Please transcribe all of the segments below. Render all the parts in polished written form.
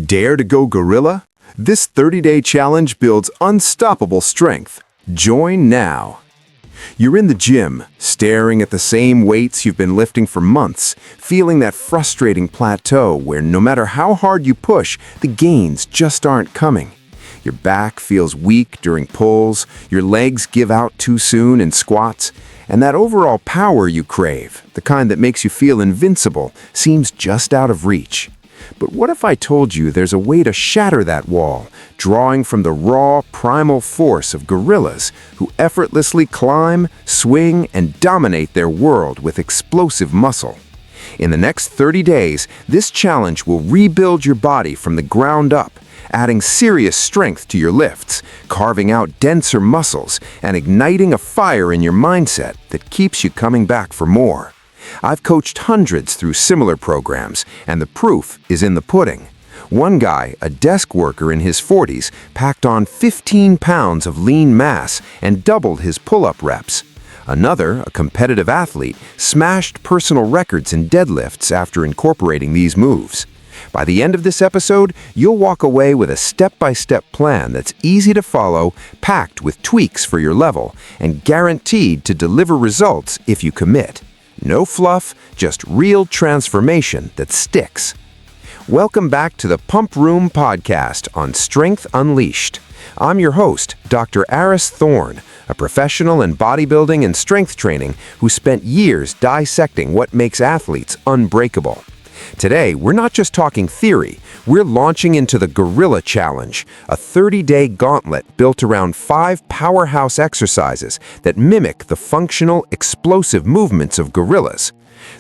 Dare to go gorilla? This 30-day challenge builds unstoppable strength. Join now. You're in the gym, staring at the same weights you've been lifting for months, feeling that frustrating plateau where no matter how hard you push, the gains just aren't coming. Your back feels weak during pulls, your legs give out too soon in squats, and that overall power you crave, the kind that makes you feel invincible, seems just out of reach. But what if I told you there's a way to shatter that wall, drawing from the raw, primal force of gorillas who effortlessly climb, swing, and dominate their world with explosive muscle? In the next 30 days, this challenge will rebuild your body from the ground up, adding serious strength to your lifts, carving out denser muscles, and igniting a fire in your mindset that keeps you coming back for more. I've coached hundreds through similar programs, and the proof is in the pudding. One guy, a desk worker in his 40s, packed on 15 pounds of lean mass and doubled his pull-up reps. Another, a competitive athlete, smashed personal records in deadlifts after incorporating these moves. By the end of this episode, you'll walk away with a step-by-step plan that's easy to follow, packed with tweaks for your level, and guaranteed to deliver results if you commit. No fluff, just real transformation that sticks. Welcome back to the Pump Room podcast on Strength Unleashed. I'm your host, Dr. Aris Thorne, a professional in bodybuilding and strength training who spent years dissecting what makes athletes unbreakable. Today, we're not just talking theory, we're launching into the Gorilla Challenge, a 30-day gauntlet built around 5 powerhouse exercises that mimic the functional, explosive movements of gorillas.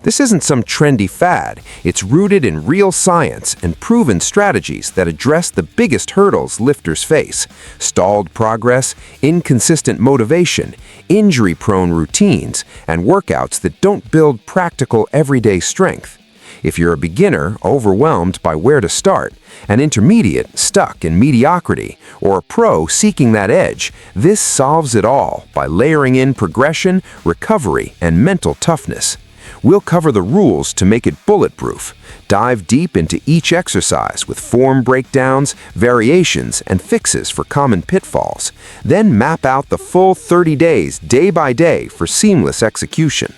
This isn't some trendy fad, it's rooted in real science and proven strategies that address the biggest hurdles lifters face: stalled progress, inconsistent motivation, injury-prone routines, and workouts that don't build practical everyday strength. If you're a beginner, overwhelmed by where to start, an intermediate, stuck in mediocrity, or a pro seeking that edge, this solves it all by layering in progression, recovery, and mental toughness. We'll cover the rules to make it bulletproof, dive deep into each exercise with form breakdowns, variations, and fixes for common pitfalls, then map out the full 30 days, day by day, for seamless execution.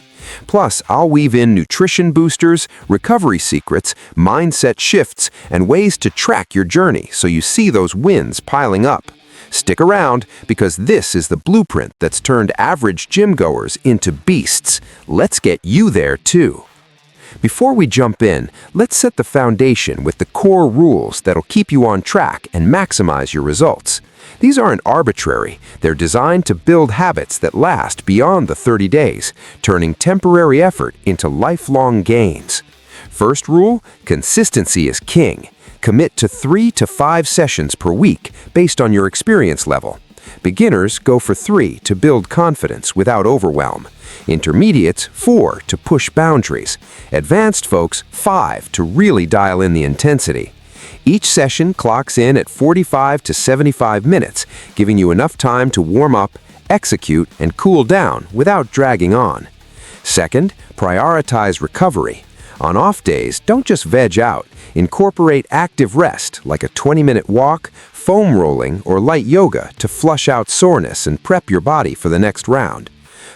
Plus, I'll weave in nutrition boosters, recovery secrets, mindset shifts, and ways to track your journey so you see those wins piling up. Stick around, because this is the blueprint that's turned average gym goers into beasts. Let's get you there too. Before we jump in, let's set the foundation with the core rules that'll keep you on track and maximize your results. These aren't arbitrary, they're designed to build habits that last beyond the 30 days, turning temporary effort into lifelong gains. First rule, consistency is king. Commit to 3 to 5 sessions per week based on your experience level. Beginners go for 3 to build confidence without overwhelm. Intermediates, 4 to push boundaries. Advanced folks, 5 to really dial in the intensity. Each session clocks in at 45 to 75 minutes, giving you enough time to warm up, execute, and cool down without dragging on. Second, prioritize recovery. On off days, don't just veg out. Incorporate active rest like a 20-minute walk, foam rolling, or light yoga to flush out soreness and prep your body for the next round.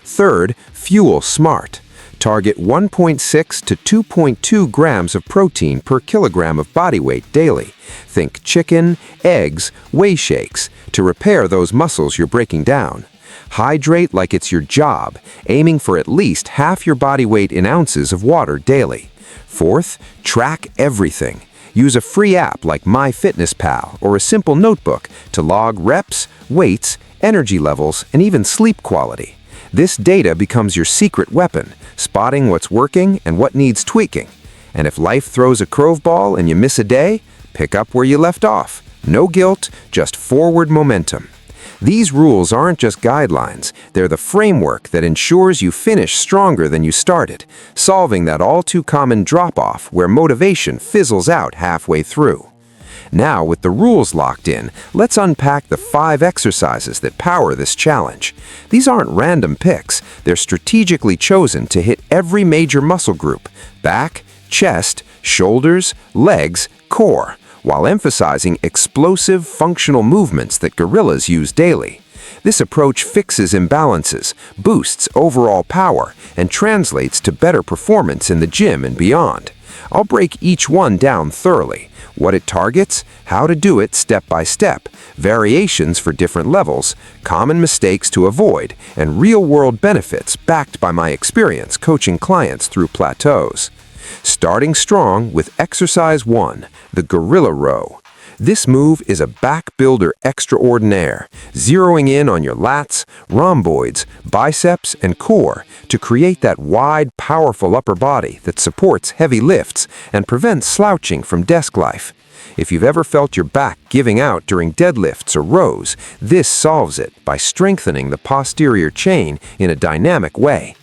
Third, fuel smart. Target 1.6 to 2.2 grams of protein per kilogram of body weight daily. Think chicken, eggs, whey shakes to repair those muscles you're breaking down. Hydrate like it's your job, aiming for at least half your body weight in ounces of water daily. Fourth, track everything. Use a free app like MyFitnessPal or a simple notebook to log reps, weights, energy levels, and even sleep quality. This data becomes your secret weapon, spotting what's working and what needs tweaking. And if life throws a curveball and you miss a day, pick up where you left off. No guilt, just forward momentum. These rules aren't just guidelines, they're the framework that ensures you finish stronger than you started, solving that all-too-common drop-off where motivation fizzles out halfway through. Now, with the rules locked in, let's unpack the 5 exercises that power this challenge. These aren't random picks, they're strategically chosen to hit every major muscle group: back, chest, shoulders, legs, core, while emphasizing explosive, functional movements that gorillas use daily. This approach fixes imbalances, boosts overall power, and translates to better performance in the gym and beyond. I'll break each one down thoroughly: what it targets, how to do it step by step, variations for different levels, common mistakes to avoid, and real-world benefits backed by my experience coaching clients through plateaus. Starting strong with Exercise 1, the Gorilla Row. This move is a back builder extraordinaire, zeroing in on your lats, rhomboids, biceps, and core to create that wide, powerful upper body that supports heavy lifts and prevents slouching from desk life. If you've ever felt your back giving out during deadlifts or rows, this solves it by strengthening the posterior chain in a dynamic way.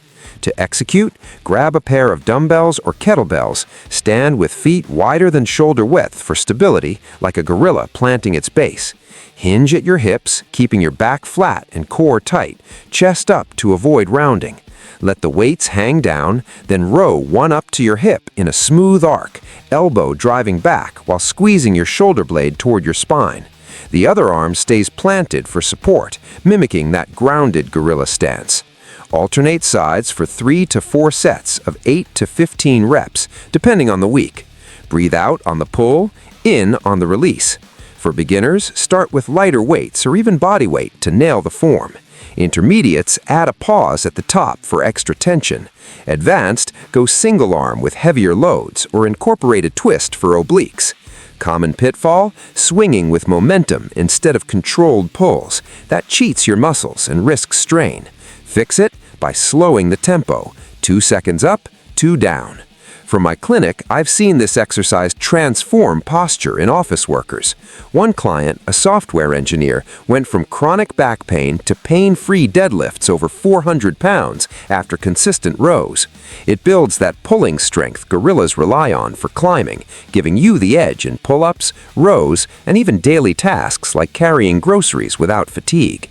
To execute, grab a pair of dumbbells or kettlebells, stand with feet wider than shoulder width for stability, like a gorilla planting its base. Hinge at your hips, keeping your back flat and core tight, chest up to avoid rounding. Let the weights hang down, then row one up to your hip in a smooth arc, elbow driving back while squeezing your shoulder blade toward your spine. The other arm stays planted for support, mimicking that grounded gorilla stance. Alternate sides for 3 to 4 sets of 8 to 15 reps, depending on the week. Breathe out on the pull, in on the release. For beginners, start with lighter weights or even body weight to nail the form. Intermediates, add a pause at the top for extra tension. Advanced, go single arm with heavier loads or incorporate a twist for obliques. Common pitfall, swinging with momentum instead of controlled pulls. That cheats your muscles and risks strain. Fix it by slowing the tempo, 2 seconds up, 2 down. From my clinic, I've seen this exercise transform posture in office workers. One client, a software engineer, went from chronic back pain to pain-free deadlifts over 400 pounds after consistent rows. It builds that pulling strength gorillas rely on for climbing, giving you the edge in pull-ups, rows, and even daily tasks like carrying groceries without fatigue.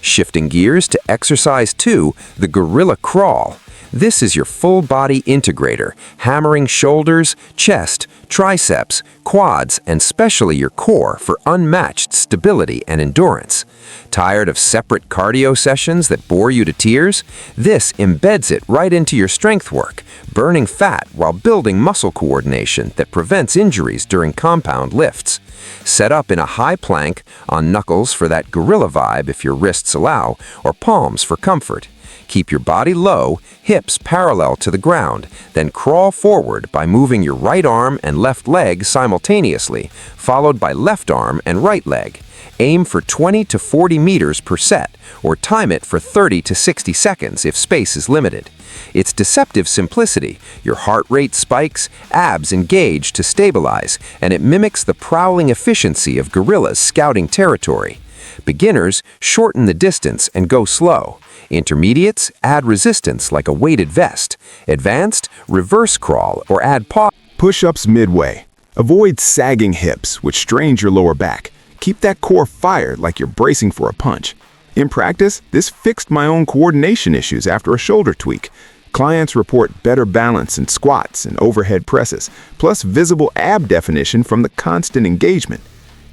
Shifting gears to Exercise 2, the Gorilla Crawl. This is your full-body integrator, hammering shoulders, chest, triceps, quads, and especially your core for unmatched stability and endurance. Tired of separate cardio sessions that bore you to tears? This embeds it right into your strength work, burning fat while building muscle coordination that prevents injuries during compound lifts. Set up in a high plank, on knuckles for that gorilla vibe if your wrists allow, or palms for comfort. Keep your body low, hips parallel to the ground, then crawl forward by moving your right arm and left leg simultaneously, followed by left arm and right leg. Aim for 20 to 40 meters per set, or time it for 30 to 60 seconds if space is limited. It's deceptive simplicity. Your heart rate spikes, abs engage to stabilize, and it mimics the prowling efficiency of gorillas scouting territory. Beginners, shorten the distance and go slow. Intermediates, add resistance like a weighted vest. Advanced, reverse crawl or add pause. Push-ups midway. Avoid sagging hips, which strains your lower back. Keep that core fired like you're bracing for a punch. In practice, this fixed my own coordination issues after a shoulder tweak. Clients report better balance in squats and overhead presses, plus visible ab definition from the constant engagement.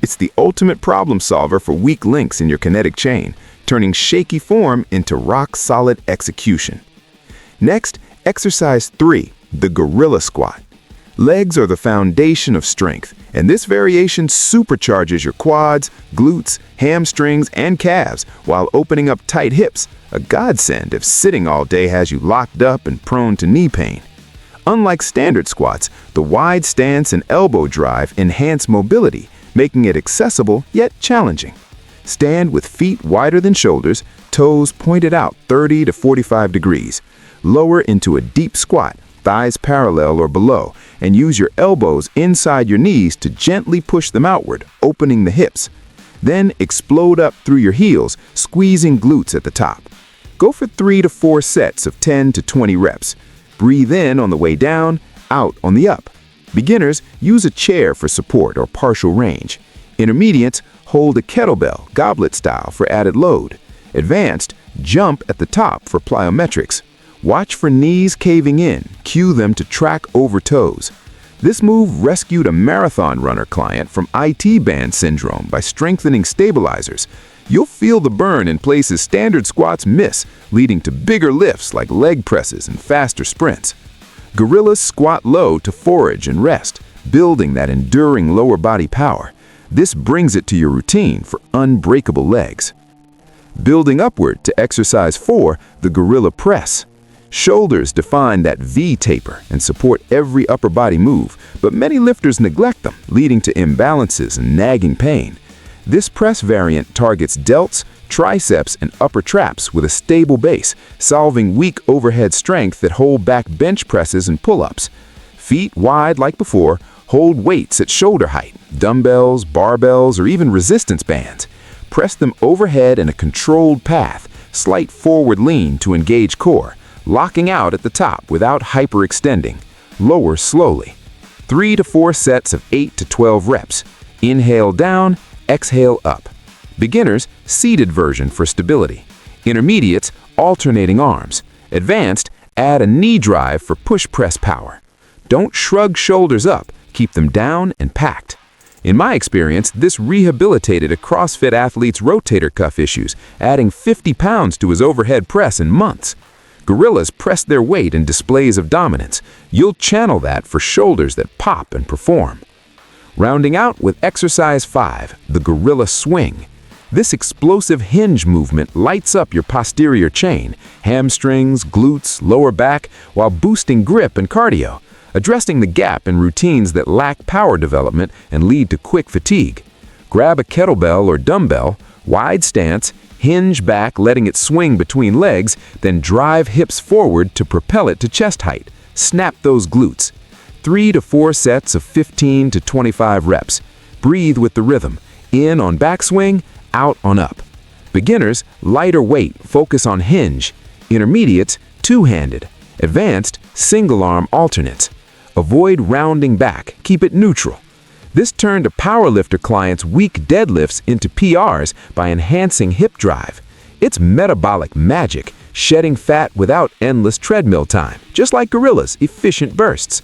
It's the ultimate problem solver for weak links in your kinetic chain, turning shaky form into rock-solid execution. Next, Exercise 3, the Gorilla Squat. Legs are the foundation of strength, and this variation supercharges your quads, glutes, hamstrings, and calves while opening up tight hips, a godsend if sitting all day has you locked up and prone to knee pain. Unlike standard squats, the wide stance and elbow drive enhance mobility, making it accessible yet challenging. Stand with feet wider than shoulders, toes pointed out 30 to 45 degrees. Lower into a deep squat, thighs parallel or below, and use your elbows inside your knees to gently push them outward, opening the hips. Then explode up through your heels, squeezing glutes at the top. Go for 3 to 4 sets of 10 to 20 reps. Breathe in on the way down, out on the up. Beginners, use a chair for support or partial range. Intermediates, hold a kettlebell, goblet style for added load. Advanced, jump at the top for plyometrics. Watch for knees caving in, cue them to track over toes. This move rescued a marathon runner client from IT band syndrome by strengthening stabilizers. You'll feel the burn in places standard squats miss, leading to bigger lifts like leg presses and faster sprints. Gorillas squat low to forage and rest, building that enduring lower body power. This brings it to your routine for unbreakable legs. Building upward to exercise 4, the gorilla press. Shoulders define that V taper and support every upper body move, but many lifters neglect them, leading to imbalances and nagging pain. This press variant targets delts, triceps, and upper traps with a stable base, solving weak overhead strength that hold back bench presses and pull-ups. Feet wide like before, hold weights at shoulder height, dumbbells, barbells, or even resistance bands. Press them overhead in a controlled path, slight forward lean to engage core, locking out at the top without hyperextending. Lower slowly. 3 to 4 sets of 8 to 12 reps. Inhale down, exhale up. Beginners, seated version for stability. Intermediates, alternating arms. Advanced, add a knee drive for push press power. Don't shrug shoulders up, keep them down and packed. In my experience, this rehabilitated a CrossFit athlete's rotator cuff issues, adding 50 pounds to his overhead press in months. Gorillas press their weight in displays of dominance. You'll channel that for shoulders that pop and perform. Rounding out with exercise 5, the gorilla swing. This explosive hinge movement lights up your posterior chain, hamstrings, glutes, lower back, while boosting grip and cardio, addressing the gap in routines that lack power development and lead to quick fatigue. Grab a kettlebell or dumbbell, wide stance, hinge back letting it swing between legs, then drive hips forward to propel it to chest height. Snap those glutes. 3 to 4 sets of 15 to 25 reps. Breathe with the rhythm. In on backswing, out on up. Beginners, lighter weight, focus on hinge. Intermediates, two-handed. Advanced, single-arm alternates. Avoid rounding back, keep it neutral. This turned a powerlifter client's weak deadlifts into PRs by enhancing hip drive. It's metabolic magic, shedding fat without endless treadmill time, just like gorillas' efficient bursts.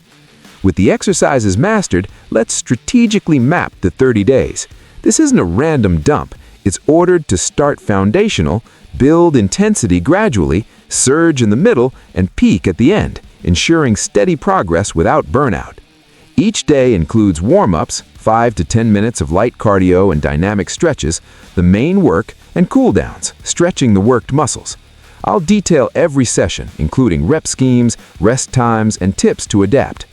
With the exercises mastered, let's strategically map the 30 days. This isn't a random dump. It's ordered to start foundational, build intensity gradually, surge in the middle, and peak at the end, ensuring steady progress without burnout. Each day includes warm-ups, 5 to 10 minutes of light cardio and dynamic stretches, the main work, and cool-downs, stretching the worked muscles. I'll detail every session, including rep schemes, rest times, and tips to adapt.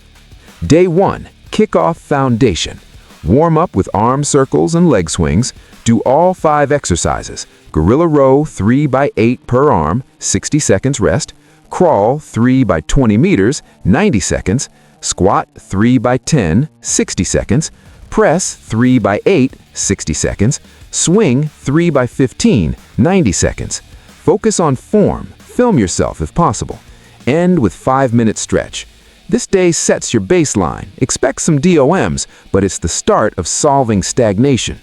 Day 1, Kickoff Foundation. Warm up with arm circles and leg swings. Do all 5 exercises. Gorilla row 3 by 8 per arm, 60 seconds rest. Crawl 3 by 20 meters, 90 seconds. Squat 3 by 10, 60 seconds. Press 3 by 8, 60 seconds. Swing 3 by 15, 90 seconds. Focus on form. Film yourself if possible. End with 5-minute stretch. This day sets your baseline. Expect some DOMs, but it's the start of solving stagnation.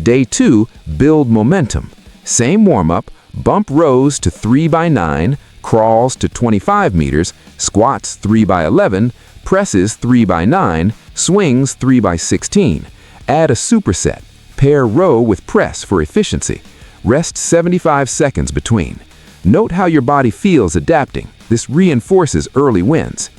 Day 2, build momentum. Same warm-up, bump rows to 3 by 9, crawls to 25 meters, squats 3 by 11, presses 3 by 9, swings 3 by 16. Add a superset. Pair row with press for efficiency. Rest 75 seconds between. Note how your body feels adapting. This reinforces early wins.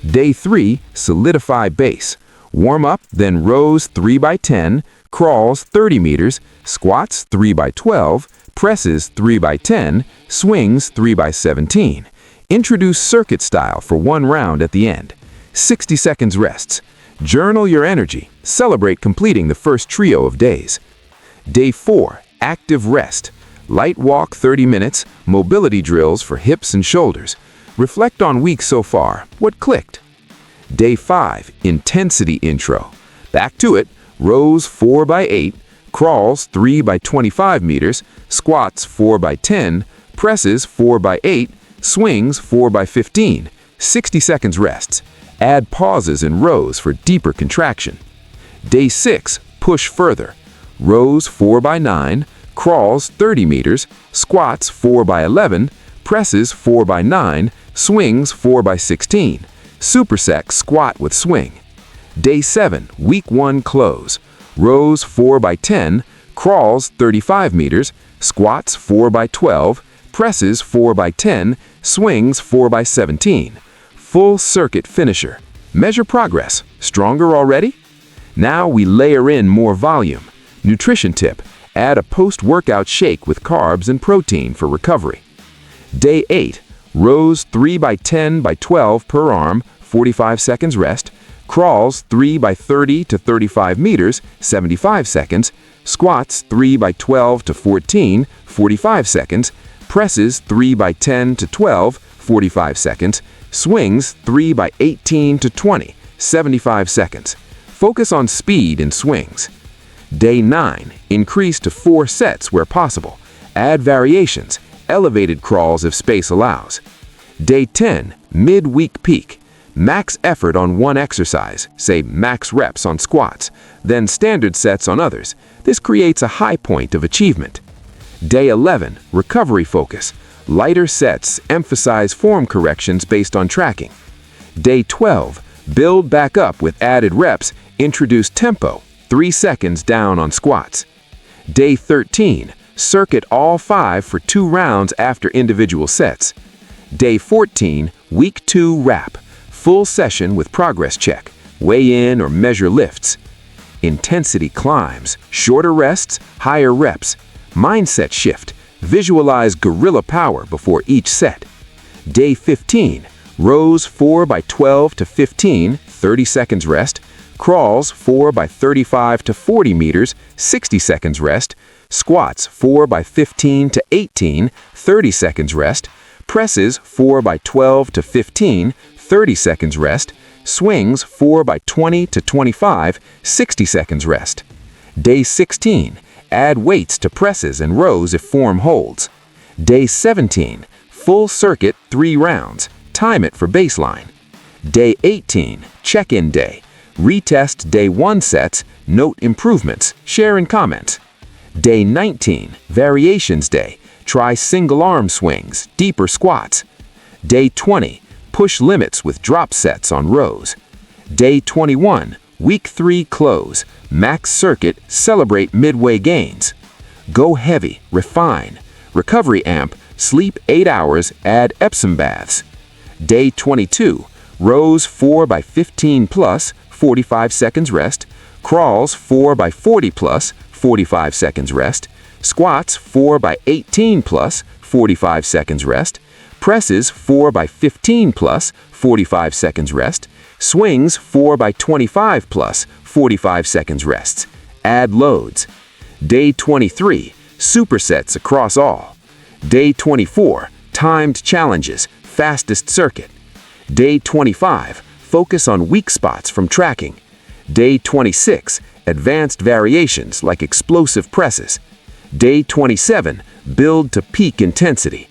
Day 3, solidify base. Warm up, then rows 3 by 10, crawls 30 meters, squats 3 by 12, presses 3 by 10, swings 3 by 17. Introduce circuit style for 1 round at the end. 60 seconds rests. Journal your energy. Celebrate completing the first trio of days. Day 4, active rest. Light walk 30 minutes, mobility drills for hips and shoulders. Reflect on week so far. What clicked? Day 5, intensity intro. Back to it. Rows 4 by 8, crawls 3 by 25 meters, squats 4 by 10, presses 4 by 8, swings 4 by 15. 60 seconds rests. Add pauses in rows for deeper contraction. Day 6, push further. Rows 4 by 9, crawls 30 meters, squats 4 by 11, presses 4 by 9, swings 4 by 16. Superset squat with swing. Day 7, Week 1 close. Rows 4 by 10, crawls 35 meters, squats 4 by 12, presses 4 by 10, swings 4 by 17. Full circuit finisher. Measure progress. Stronger already? Now we layer in more volume. Nutrition tip: add a post-workout shake with carbs and protein for recovery. Day 8, rows 3 by 10 by 12 per arm, 45 seconds rest, crawls 3 by 30 to 35 meters, 75 seconds, squats 3 by 12 to 14, 45 seconds, presses 3 by 10 to 12, 45 seconds, swings 3 by 18 to 20, 75 seconds. Focus on speed in swings. Day 9, increase to 4 sets where possible. Add variations, elevated crawls if space allows. Day 10, mid-week peak. Max effort on one exercise, say max reps on squats, then standard sets on others. This creates a high point of achievement. Day 11, recovery focus. Lighter sets emphasize form corrections based on tracking. Day 12, build back up with added reps, introduce tempo, 3 seconds down on squats. Day 13, circuit all 5 for 2 rounds after individual sets. Day 14, Week 2 wrap. Full session with progress check, weigh in or measure lifts. Intensity climbs, shorter rests, higher reps. Mindset shift, visualize gorilla power before each set. Day 15, rows 4 by 12 to 15, 30 seconds rest, crawls 4 by 35 to 40 meters, 60 seconds rest, squats 4 by 15 to 18, 30 seconds rest, presses 4 by 12 to 15, 30 seconds rest, swings 4 by 20 to 25, 60 seconds rest. Day 16, add weights to presses and rows if form holds. Day 17, full circuit 3 rounds, time it for baseline. Day 18, check-in day. Retest day 1 sets, note improvements, share in comments. Day 19, variations day. Try single arm swings, deeper squats. Day 20, push limits with drop sets on rows. Day 21, Week 3 close, max circuit, celebrate midway gains. Go heavy, refine. Recovery amp, sleep 8 hours, add Epsom baths. Day 22, rows 4 by 15 plus, 45 seconds rest, crawls 4 by 40 plus, 45 seconds rest, squats 4 by 18 plus, 45 seconds rest, presses 4 by 15 plus, 45 seconds rest, swings 4 by 25 plus, 45 seconds rests. Add loads. Day 23, supersets across all. Day 24, timed challenges, fastest circuit. Day 25, focus on weak spots from tracking. Day 26, advanced variations like explosive presses. Day 27, build to peak intensity.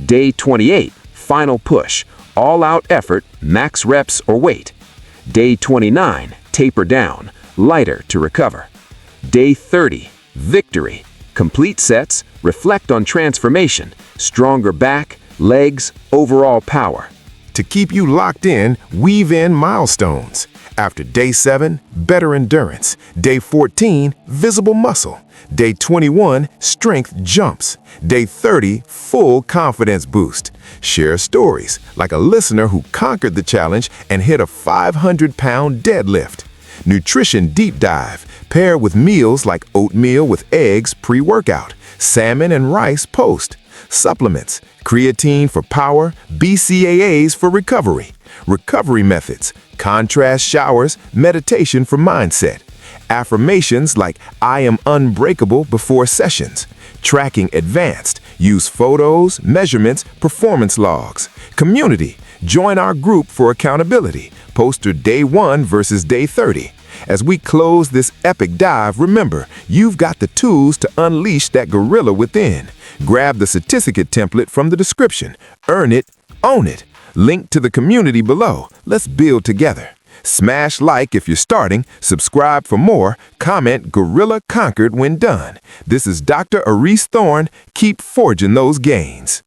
Day 28, final push, all-out effort, max reps or weight. Day 29, taper down, lighter to recover. Day 30, victory, complete sets, reflect on transformation, stronger back, legs, overall power. To keep you locked in, weave in milestones. After day 7, better endurance. Day 14, visible muscle. Day 21, strength jumps. Day 30, full confidence boost. Share stories, like a listener who conquered the challenge and hit a 500-pound deadlift. Nutrition deep dive, pair with meals like oatmeal with eggs pre-workout, salmon and rice post. Supplements, creatine for power, BCAAs for recovery. Recovery methods, contrast showers, meditation for mindset. Affirmations like I am unbreakable before sessions. Tracking advanced, use photos, measurements, performance logs. Community, join our group for accountability. Poster day 1 versus day 30. As we close this epic dive, remember, you've got the tools to unleash that gorilla within. Grab the certificate template from the description. Earn it, own it. Link to the community below. Let's build together. Smash like if you're starting, subscribe for more, comment Gorilla Conquered when done. This is Dr. Arise Thorne. Keep forging those gains.